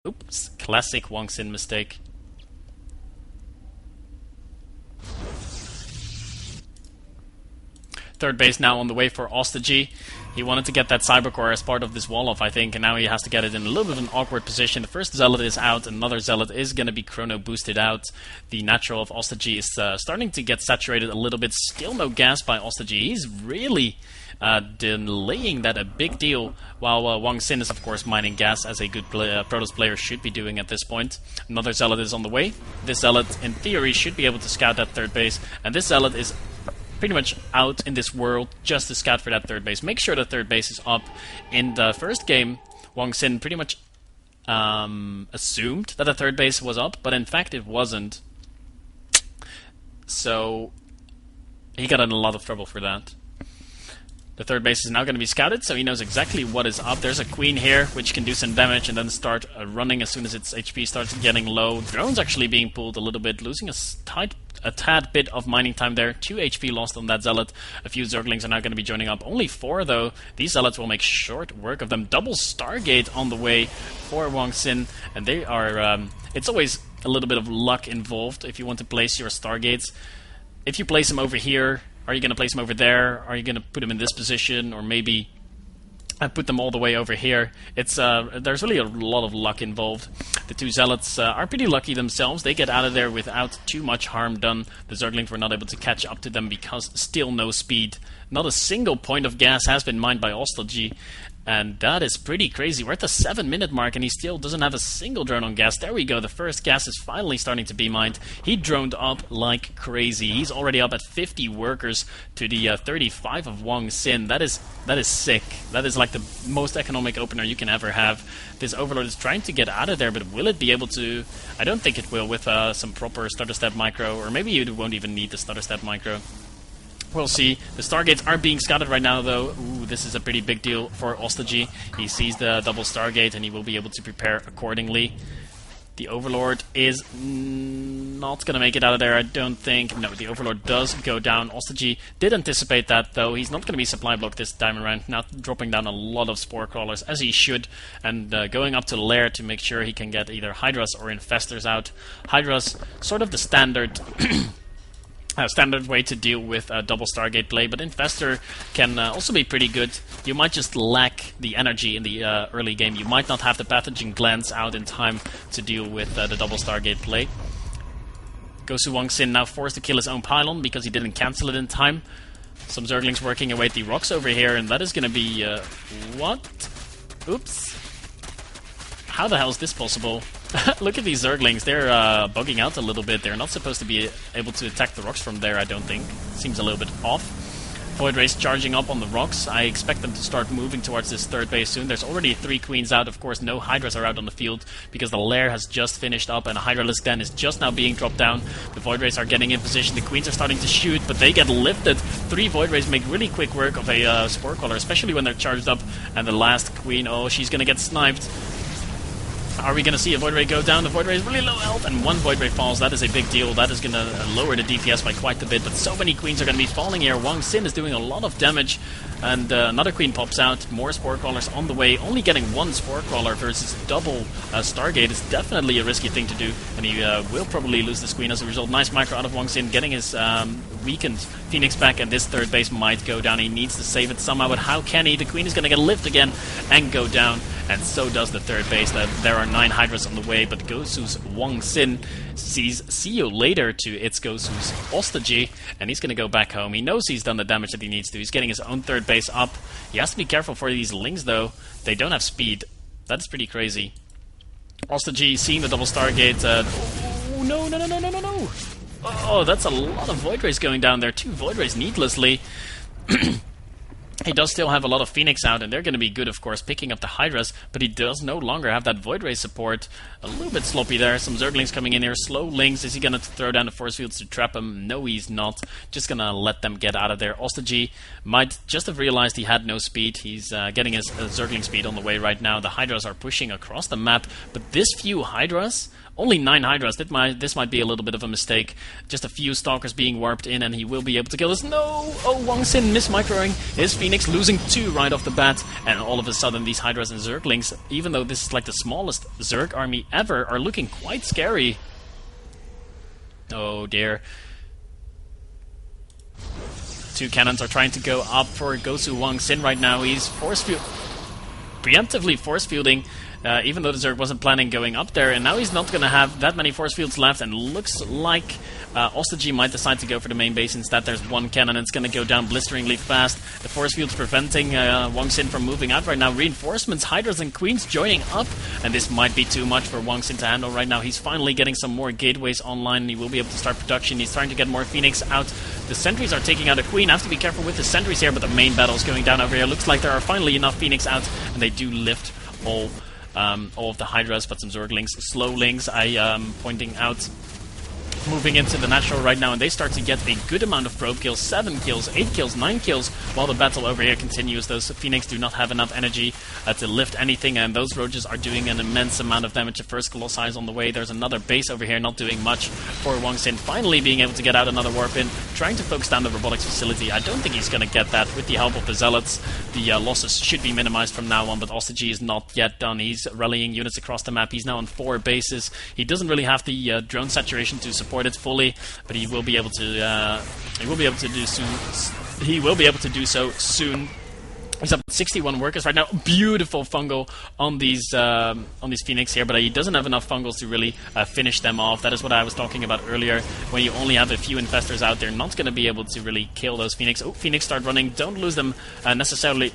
Oops, classic HwangSin mistake. Third base now on the way for Ostojiy. He wanted to get that Cybercore as part of this wall-off, I think, and now he has to get it in a little bit of an awkward position. The first Zealot is out, another Zealot is going to be chrono-boosted out. The natural of Ostojiy is starting to get saturated a little bit. Still no gas by Ostojiy. He's really delaying that a big deal, while HwangSin is, of course, mining gas, as a good Protoss player should be doing at this point. Another Zealot is on the way. This Zealot, in theory, should be able to scout that third base, and this Zealot is pretty much out in this world just to scout for that third base. Make sure the third base is up. In the first game, HwangSin pretty much assumed that the third base was up, but in fact it wasn't. So he got in a lot of trouble for that. The third base is now going to be scouted, so he knows exactly what is up. There's a queen here, which can do some damage and then start running as soon as its HP starts getting low. Drone's actually being pulled a little bit, losing a tad bit of mining time there. 2 HP lost on that Zealot. A few Zerglings are now going to be joining up. Only 4, though. These Zealots will make short work of them. Double Stargate on the way for HwangSin, and they are... it's always a little bit of luck involved if you want to place your Stargates. If you place them over here, are you going to place them over there? Are you going to put them in this position? Or maybe put them all the way over here? It's there's really a lot of luck involved. The 2 Zealots are pretty lucky themselves. They get out of there without too much harm done. The Zerglings were not able to catch up to them because still no speed. Not a single point of gas has been mined by Ostojiy. And that is pretty crazy. We're at the 7-minute mark and he still doesn't have a single drone on gas. There we go. The first gas is finally starting to be mined. He droned up like crazy. He's already up at 50 workers to the 35 of HwangSin. That is sick. That is like the most economic opener you can ever have. This Overlord is trying to get out of there, but will it be able to? I don't think it will with some proper stutter step micro, or maybe you won't even need the stutter step micro. We'll see. The Stargates are being scouted right now, though. Ooh, this is a pretty big deal for Ostojiy. He sees the double Stargate, and he will be able to prepare accordingly. The Overlord is not going to make it out of there, I don't think. No, the Overlord does go down. Ostojiy did anticipate that, though. He's not going to be supply blocked this time around. Now dropping down a lot of Spore Crawlers, as he should, and going up to Lair to make sure he can get either Hydras or Infestors out. Hydras, sort of the standard... standard way to deal with double Stargate play, but Infestor can also be pretty good. You might just lack the energy in the early game. You might not have the Pathogen Glands out in time to deal with the double Stargate play. GoSu HwangSin now forced to kill his own pylon because he didn't cancel it in time. Some Zerglings working away at the rocks over here, and that is going to be... what? Oops. How the hell is this possible? Look at these Zerglings, they're bugging out a little bit. They're not supposed to be able to attack the rocks from there, I don't think. Seems a little bit off. Void Rays charging up on the rocks. I expect them to start moving towards this third base soon. There's already 3 Queens out. Of course, no Hydras are out on the field because the Lair has just finished up and a Hydralisk Den is just now being dropped down. The Void Rays are getting in position. The Queens are starting to shoot, but they get lifted. 3 Void Rays make really quick work of a Spore Crawler, especially when they're charged up. And the last Queen, oh, she's going to get sniped. Are we going to see a Void Ray go down? The Void Ray is really low health, and 1 Void Ray falls. That is a big deal. That is going to lower the DPS by quite a bit, but so many Queens are going to be falling here. HwangSin is doing a lot of damage, and another Queen pops out. More Spore Crawlers on the way. Only getting 1 Spore Crawler versus double Stargate is definitely a risky thing to do, and he will probably lose this Queen as a result. Nice micro out of HwangSin, getting his weakened Phoenix back, and this third base might go down. He needs to save it somehow, but how can he? The Queen is going to get lift again and go down, and so does the third base. There are 9 Hydras on the way, but GoSu's HwangSin sees see you later to its GoSu's Ostojiy, and he's going to go back home. He knows he's done the damage that he needs to. He's getting his own third base up. He has to be careful for these Lings, though. They don't have speed. That's pretty crazy. Ostojiy seeing the double Stargate. Oh, no. Oh, that's a lot of Void Rays going down there. 2 Void Rays needlessly. He does still have a lot of Phoenix out, and they're going to be good, of course, picking up the Hydras, but he does no longer have that Void Ray support. A little bit sloppy there. Some Zerglings coming in here. Slow Lings. Is he going to throw down the force fields to trap him? No, he's not. Just going to let them get out of there. Ostojiy might just have realized he had no speed. He's getting his Zergling speed on the way right now. The Hydras are pushing across the map, but this few Hydras Only 9 Hydras. This might be a little bit of a mistake. Just a few Stalkers being warped in, and he will be able to kill us. No! Oh, HwangSin mismicroing his Phoenix, losing 2 right off the bat. And all of a sudden, these Hydras and Zerglings, even though this is like the smallest Zerg army ever, are looking quite scary. Oh dear. 2 cannons are trying to go up for GoSu HwangSin right now. He's preemptively force fielding, even though the Zerg wasn't planning going up there, and now he's not going to have that many force fields left, and looks like Ostojiy might decide to go for the main base instead. There's 1 cannon, and it's going to go down blisteringly fast. The force field's preventing HwangSin from moving out right now. Reinforcements, Hydras and Queens joining up, and this might be too much for HwangSin to handle right now. He's finally getting some more gateways online, and he will be able to start production. He's trying to get more Phoenix out. The sentries are taking out a Queen. Have to be careful with the sentries here, but the main battle is going down over here. Looks like there are finally enough Phoenix out, and they do lift all of the Hydras, but some Zerglings, Slowlings, I am pointing out, moving into the natural right now, and they start to get a good amount of probe kills, 7 kills, 8 kills, 9 kills, while the battle over here continues. Those Phoenix do not have enough energy to lift anything, and those Roaches are doing an immense amount of damage. The first Colossi is on the way. There's another base over here, not doing much for HwangSin, finally being able to get out another warp in, trying to focus down the robotics facility. I don't think he's going to get that. With the help of the Zealots, the losses should be minimized from now on, but Ostojiy is not yet done. He's rallying units across the map. He's now on 4 bases. He doesn't really have the drone saturation to support it fully, but he will be able to. He will be able to do soon. He will be able to do so soon. He's up to 61 workers right now. Beautiful fungal on these Phoenix here, but he doesn't have enough fungals to really finish them off. That is what I was talking about earlier. When you only have a few infestors out there, not going to be able to really kill those Phoenix. Oh, Phoenix start running. Don't lose them unnecessarily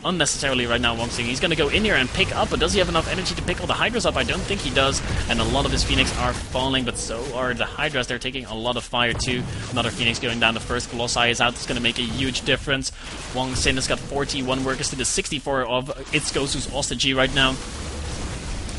right now, HwangSin. He's going to go in here and pick up, but does he have enough energy to pick all the Hydras up? I don't think he does, and a lot of his Phoenix are falling, but so are the Hydras. They're taking a lot of fire too. Another Phoenix going down. The first Colossi is out. It's going to make a huge difference. HwangSin has got 41 workers to the 64 of its GoSu ostojiy right now.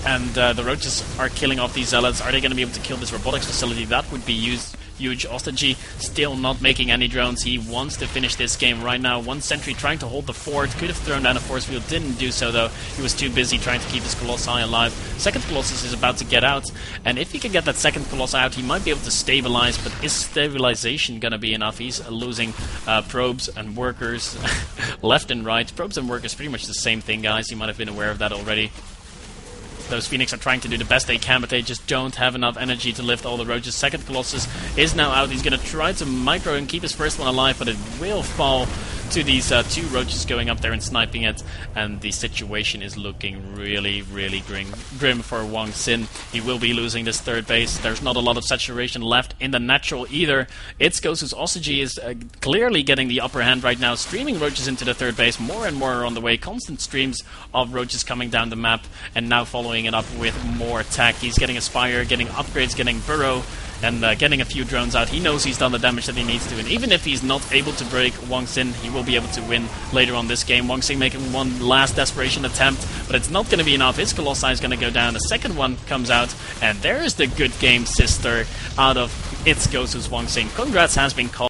And the Roaches are killing off these Zealots. Are they going to be able to kill this robotics facility? That would be huge. Ostojiy still not making any drones. He wants to finish this game right now. 1 sentry trying to hold the fort. Could have thrown down a force field. Didn't do so, though. He was too busy trying to keep his Colossi alive. Second Colossus is about to get out. And if he can get that second Colossus out, he might be able to stabilize. But is stabilization going to be enough? He's losing probes and workers left and right. Probes and workers, pretty much the same thing, guys. You might have been aware of that already. Those Phoenix are trying to do the best they can, but they just don't have enough energy to lift all the Roaches. Second Colossus is now out. He's going to try to micro and keep his first one alive, but it will fall to these 2 Roaches going up there and sniping it, and the situation is looking really, really grim for HwangSin. He will be losing this 3rd base. There's not a lot of saturation left in the natural either. Its GoSu ostojiy is clearly getting the upper hand right now, streaming Roaches into the 3rd base. More and more are on the way. Constant streams of Roaches coming down the map, and now following it up with more attack. He's getting a Spire, getting upgrades, getting Burrow, and getting a few drones out. He knows he's done the damage that he needs to, and even if he's not able to break HwangSin, he will be able to win later on this game. HwangSin making one last desperation attempt, but it's not going to be enough. His Colossi is going to go down. The second one comes out, and there's the good game sister out of its GoSu HwangSin. Congrats has been called.